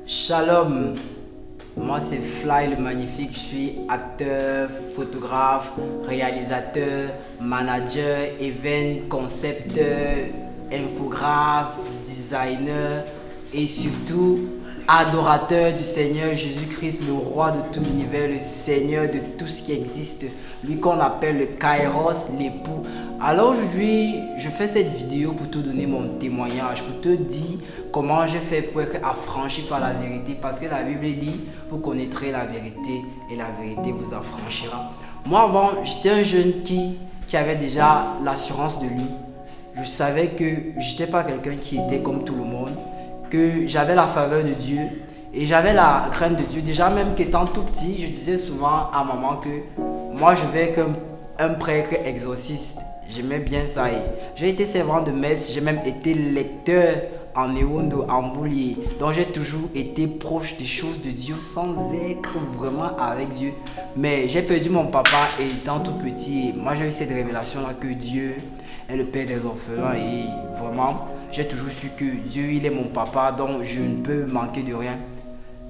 Shalom, moi c'est Fly le magnifique, je suis acteur, photographe, réalisateur, manager, event, concepteur, infographe, designer et surtout adorateur du Seigneur Jésus-Christ, le roi de tout l'univers, le Seigneur de tout ce qui existe, lui qu'on appelle le Kairos, l'époux. Alors aujourd'hui, je fais cette vidéo pour te donner mon témoignage, pour te dire comment j'ai fait pour être affranchi par la vérité, parce que la Bible dit, vous connaîtrez la vérité et la vérité vous affranchira. Moi avant, j'étais un jeune qui avait déjà l'assurance de lui. Je savais que j'étais pas quelqu'un qui était comme tout le monde, que j'avais la faveur de Dieu et j'avais la crainte de Dieu. Déjà même qu'étant tout petit, je disais souvent à maman que moi je vais comme un prêtre exorciste. J'aimais bien ça. J'ai été servant de messe, j'ai même été lecteur en Ewondo, en Boulier. Donc j'ai toujours été proche des choses de Dieu sans être vraiment avec Dieu. Mais j'ai perdu mon papa et étant tout petit, moi j'ai eu cette révélation là que Dieu est le père des orphelins et vraiment j'ai toujours su que Dieu il est mon papa, donc je ne peux manquer de rien.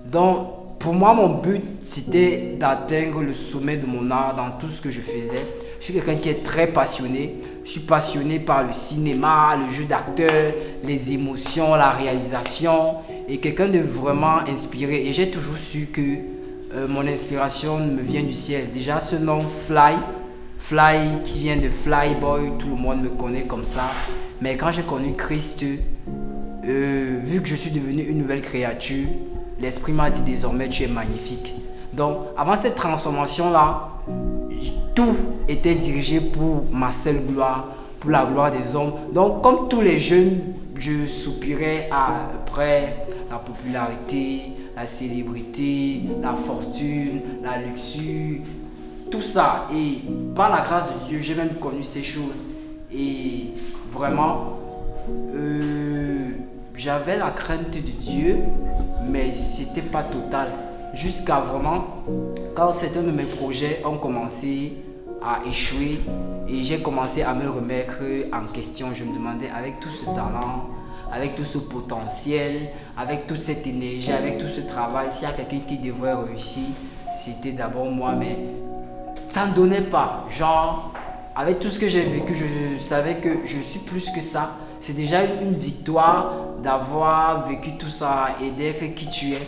Donc pour moi mon but c'était d'atteindre le sommet de mon art dans tout ce que je faisais. Je suis quelqu'un qui est très passionné. Je suis passionné par le cinéma, le jeu d'acteur, les émotions, la réalisation et quelqu'un de vraiment inspiré. Et j'ai toujours su que mon inspiration me vient du ciel. Déjà ce nom Fly qui vient de Flyboy, tout le monde me connaît comme ça. Mais quand j'ai connu Christ, vu que je suis devenu une nouvelle créature, l'Esprit m'a dit désormais tu es magnifique. Donc avant cette transformation là, tout était dirigé pour ma seule gloire, pour la gloire des hommes. Donc comme tous les jeunes, je soupirais après la popularité, la célébrité, la fortune, la luxure, tout ça. Et par la grâce de Dieu, j'ai même connu ces choses. Et vraiment, j'avais la crainte de Dieu, mais c'était pas total. Jusqu'à vraiment, quand certains de mes projets ont commencé à échouer et j'ai commencé à me remettre en question, je me demandais avec tout ce talent, avec tout ce potentiel, avec toute cette énergie, avec tout ce travail, s'il y a quelqu'un qui devrait réussir, c'était d'abord moi, mais ça ne donnait pas. Genre, avec tout ce que j'ai vécu, je savais que je suis plus que ça. C'est déjà une victoire d'avoir vécu tout ça et d'être qui tu es.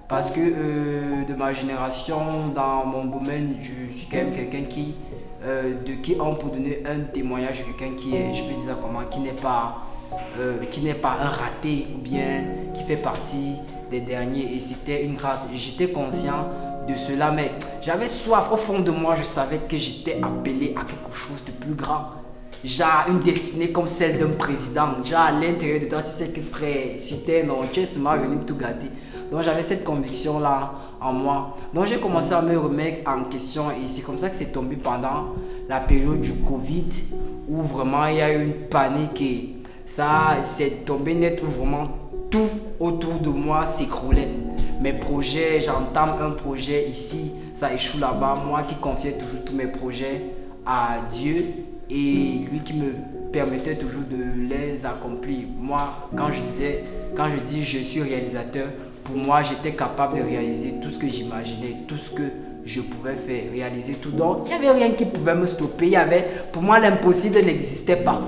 Parce que de ma génération, dans mon domaine, je suis quand même quelqu'un de qui on peut donner un témoignage de quelqu'un qui est, je peux dire ça comment, qui n'est pas un raté ou bien qui fait partie des derniers. Et c'était une grâce. J'étais conscient de cela, mais j'avais soif au fond de moi. Je savais que j'étais appelé à quelque chose de plus grand. Genre une destinée comme celle d'un président. Genre à l'intérieur de toi, tu sais que frère, si t'es non, tu es seulement venu tout gâter. Donc j'avais cette conviction là en moi. Donc j'ai commencé à me remettre en question et c'est comme ça que c'est tombé pendant la période du Covid où vraiment il y a eu une panique et ça c'est tombé net où vraiment tout autour de moi s'écroulait. Mes projets, j'entame un projet ici, ça échoue là-bas. Moi qui confiais toujours tous mes projets à Dieu et lui qui me permettait toujours de les accomplir. Moi quand je dis je suis réalisateur, pour moi, j'étais capable de réaliser tout ce que j'imaginais, tout ce que je pouvais faire, réaliser tout. Donc, il n'y avait rien qui pouvait me stopper. Pour moi, l'impossible n'existait pas.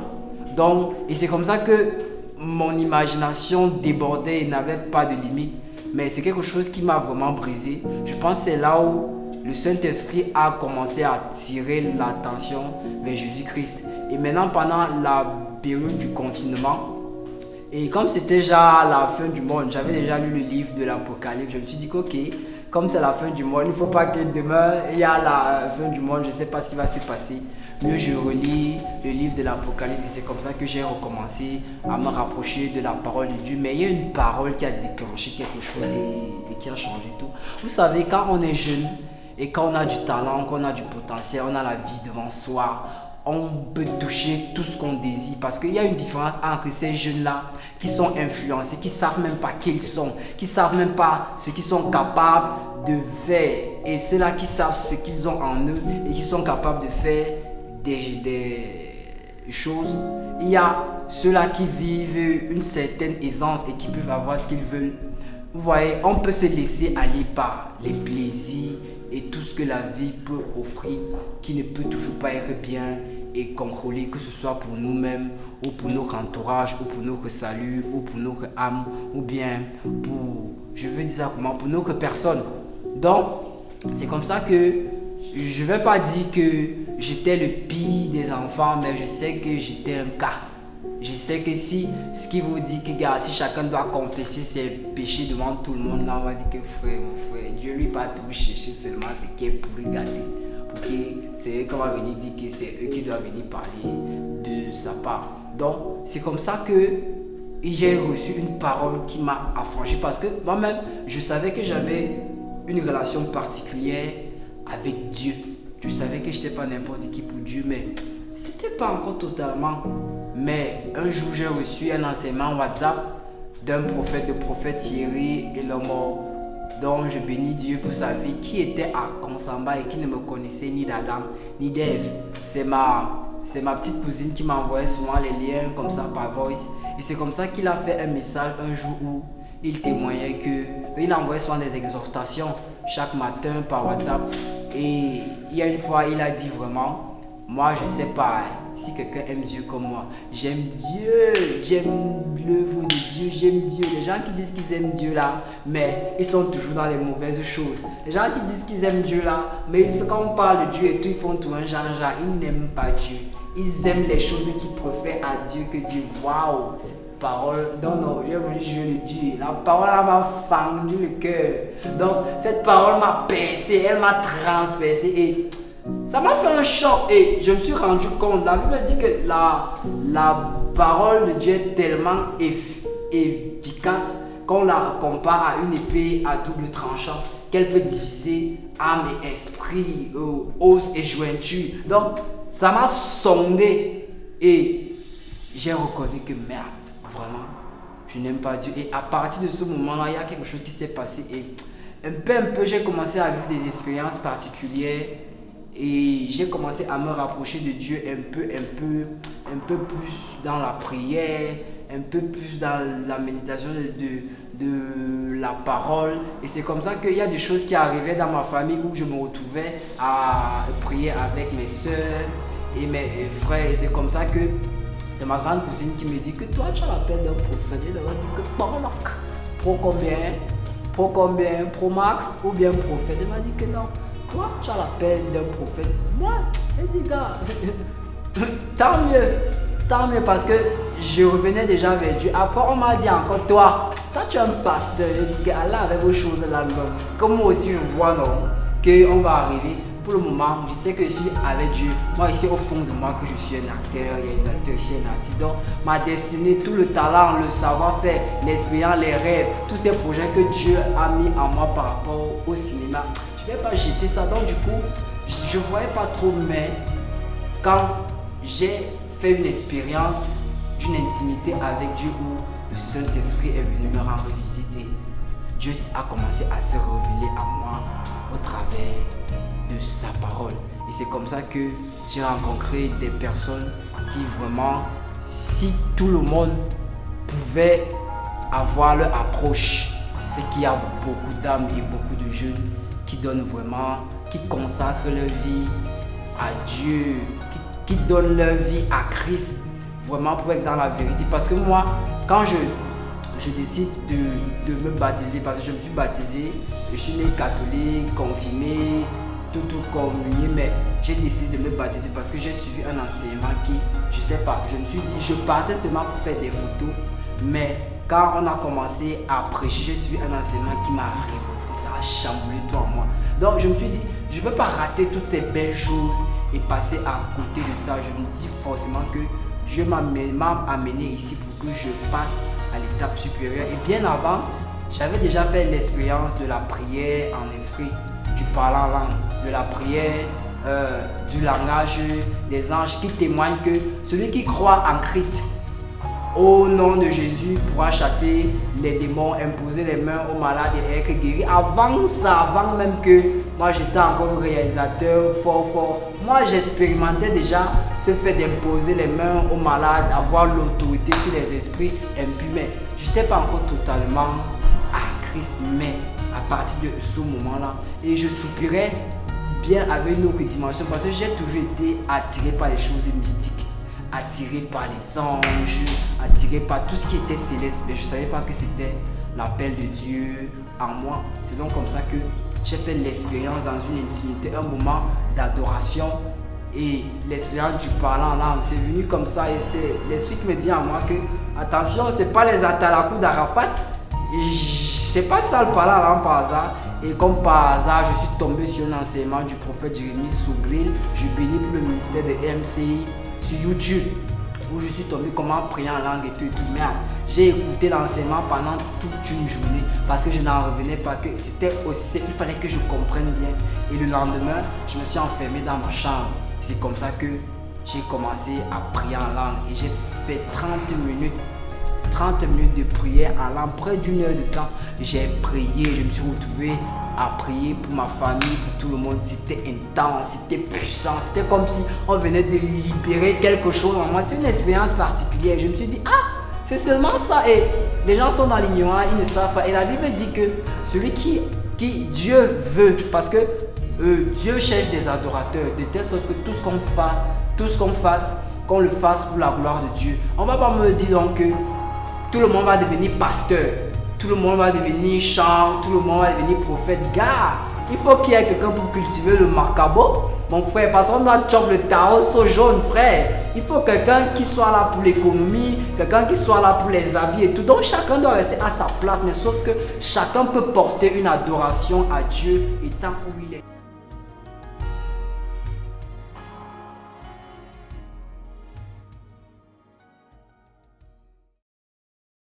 Donc, et c'est comme ça que mon imagination débordait et n'avait pas de limite. Mais c'est quelque chose qui m'a vraiment brisé. Je pense que c'est là où le Saint-Esprit a commencé à tirer l'attention vers Jésus-Christ. Et maintenant, pendant la période du confinement, et comme c'était déjà la fin du monde, j'avais déjà lu le livre de l'Apocalypse, je me suis dit ok, comme c'est la fin du monde, il ne faut pas que demain il y a la fin du monde, je ne sais pas ce qui va se passer. Mieux je relis le livre de l'Apocalypse et c'est comme ça que j'ai recommencé à me rapprocher de la parole de Dieu. Mais il y a une parole qui a déclenché quelque chose et qui a changé tout. Vous savez, quand on est jeune et quand on a du talent, quand on a du potentiel, on a la vie devant soi, on peut toucher tout ce qu'on désire. Parce qu'il y a une différence entre ces jeunes-là qui sont influencés, qui ne savent même pas qui ils sont, qui ne savent même pas ce qu'ils sont capables de faire. Et ceux-là qui savent ce qu'ils ont en eux et qui sont capables de faire des choses. Il y a ceux-là qui vivent une certaine aisance et qui peuvent avoir ce qu'ils veulent. Vous voyez, on peut se laisser aller par les plaisirs et tout ce que la vie peut offrir, qui ne peut toujours pas être bien et contrôlé, que ce soit pour nous-mêmes, ou pour notre entourage, ou pour notre salut, ou pour notre âme, ou bien pour, je veux dire ça comment, pour notre personne. Donc, c'est comme ça que je ne vais pas dire que j'étais le pire des enfants, mais je sais que j'étais un cas. Je sais que si, ce qui vous dit que gars, si chacun doit confesser ses péchés devant tout le monde, là on va dire que frère, mon frère, Dieu lui pas tout chercher seulement ce qui est pour regarder. Pour que c'est eux qui vont venir dire que c'est eux qui doivent venir parler de sa part. Donc c'est comme ça que j'ai reçu une parole qui m'a affranchi parce que moi-même, je savais que j'avais une relation particulière avec Dieu. Je savais que je n'étais pas n'importe qui pour Dieu, mais c'était pas encore totalement. Mais un jour, j'ai reçu un enseignement WhatsApp d'un prophète, le prophète Thierry Elomor, dont je bénis Dieu pour sa vie, qui était à Konsamba et qui ne me connaissait ni d'Adam ni d'Ève. C'est ma petite cousine qui m'a envoyé souvent les liens comme ça par voice. Et c'est comme ça qu'il a fait un message un jour où il témoignait que il envoyait souvent des exhortations chaque matin par WhatsApp. Et il y a une fois, il a dit vraiment, moi je sais pas si quelqu'un aime Dieu comme moi. J'aime Dieu, j'aime l'œuvre de Dieu, j'aime Dieu. Les gens qui disent qu'ils aiment Dieu là, mais ils sont toujours dans les mauvaises choses. Les gens qui disent qu'ils aiment Dieu là, mais quand on parle de Dieu et tout, ils font tout un genre, ils n'aiment pas Dieu. Ils aiment les choses qu'ils préfèrent à Dieu que Dieu. Waouh, cette parole, non, j'ai voulu jouer le Dieu. La parole m'a fendu le cœur. Donc, cette parole m'a percé, elle m'a transpercé et ça m'a fait un choc et je me suis rendu compte. La Bible dit que la parole de Dieu est tellement efficace qu'on la compare à une épée à double tranchant, qu'elle peut diviser âme et esprit, os et jointure. Donc, ça m'a sondé et j'ai reconnu que merde, vraiment, je n'aime pas Dieu. Et à partir de ce moment-là, il y a quelque chose qui s'est passé et un peu, j'ai commencé à vivre des expériences particulières. Et j'ai commencé à me rapprocher de Dieu un peu plus dans la prière, un peu plus dans la méditation de la parole. Et c'est comme ça qu'il y a des choses qui arrivaient dans ma famille où je me retrouvais à prier avec mes soeurs et mes frères. Et c'est comme ça que c'est ma grande cousine qui me dit que toi tu as l'appel d'un prophète. Et elle m'a dit que pro combien, pro max ou bien prophète. Elle m'a dit que non. Toi, tu as l'appel d'un prophète. Moi, elle dit, gars, tant mieux parce que je revenais déjà vers Dieu. Après, on m'a dit encore, toi tu es un pasteur. Je dis, gars, là, avec vos choses là, comme moi aussi, je vois, non, qu'on va arriver. Pour le moment, je sais que je suis avec Dieu. Moi, ici, au fond de moi, que je suis un acteur, réalisateur, je suis un artiste. Donc, ma destinée, tout le talent, le savoir-faire, l'expérience, les rêves, tous ces projets que Dieu a mis en moi par rapport au cinéma, je ne vais pas jeter ça. Donc du coup, je ne voyais pas trop, mais quand j'ai fait une expérience d'une intimité avec Dieu où le Saint-Esprit est venu me rendre visite, Dieu a commencé à se révéler à moi au travers de sa parole. Et c'est comme ça que j'ai rencontré des personnes qui vraiment, si tout le monde pouvait avoir leur approche, c'est qu'il y a beaucoup d'âmes et beaucoup de jeunes qui donnent vraiment, qui consacrent leur vie à Dieu, qui donnent leur vie à Christ, vraiment pour être dans la vérité. Parce que moi, quand je décide de me baptiser, parce que je me suis baptisé, je suis né catholique, confirmé, tout communié, mais j'ai décidé de me baptiser parce que j'ai suivi un enseignement qui, je sais pas, je me suis dit, je partais seulement pour faire des photos, mais quand on a commencé à prêcher, j'ai suivi un enseignement qui m'a révolté, ça a chamboulé tout en moi. Donc je me suis dit, je ne peux pas rater toutes ces belles choses et passer à côté de ça. Je me dis forcément que Dieu m'a amené ici pour que je passe à l'étape supérieure. Et bien avant, j'avais déjà fait l'expérience de la prière en esprit, du parler en langue, de la prière du langage des anges qui témoigne que celui qui croit en Christ au nom de Jésus pourra chasser les démons, imposer les mains aux malades et être guéri. Avant ça, avant même que moi j'étais encore réalisateur fort, moi j'expérimentais déjà ce fait d'imposer les mains aux malades, avoir l'autorité sur les esprits impurs. Mais je n'étais pas encore totalement à Christ, mais à partir de ce moment-là, et je soupirais bien avec une autre dimension parce que j'ai toujours été attiré par les choses mystiques, attiré par les anges, attiré par tout ce qui était céleste, mais je ne savais pas que c'était l'appel de Dieu en moi. C'est donc comme ça que j'ai fait l'expérience dans une intimité, un moment d'adoration et l'expérience du parlant en langue. C'est venu comme ça et c'est l'esprit qui me dit à moi que attention, ce n'est pas les atalakou d'Arafat, c'est pas ça le parlant en langue par hasard. Et comme par hasard, je suis tombé sur un enseignement du prophète Jérémie Sougril. Je bénis pour le ministère de MCI sur YouTube, où je suis tombé comment prier en langue et tout. Mais j'ai écouté l'enseignement pendant toute une journée parce que je n'en revenais pas, que c'était aussi, il fallait que je comprenne bien. Et le lendemain, je me suis enfermé dans ma chambre. C'est comme ça que j'ai commencé à prier en langue et j'ai fait 30 minutes de prière en langue, près d'une heure de temps. J'ai prié, je me suis retrouvé à prier pour ma famille, pour tout le monde. C'était intense, c'était puissant, c'était comme si on venait de libérer quelque chose en moi. C'est une expérience particulière. Je me suis dit, c'est seulement ça. Et les gens sont dans l'ignorance, ils ne savent pas. Et la Bible dit que celui qui Dieu veut, parce que Dieu cherche des adorateurs, de telle sorte que tout ce qu'on fasse, qu'on le fasse pour la gloire de Dieu. On va pas me dire donc que tout le monde va devenir pasteur, tout le monde va devenir chant, tout le monde va devenir prophète. Gars, il faut qu'il y ait quelqu'un pour cultiver le macabo, mon frère, parce qu'on doit choper le tarot so jaune, frère. Il faut quelqu'un qui soit là pour l'économie, quelqu'un qui soit là pour les habits et tout. Donc chacun doit rester à sa place, mais sauf que chacun peut porter une adoration à Dieu étant où il est.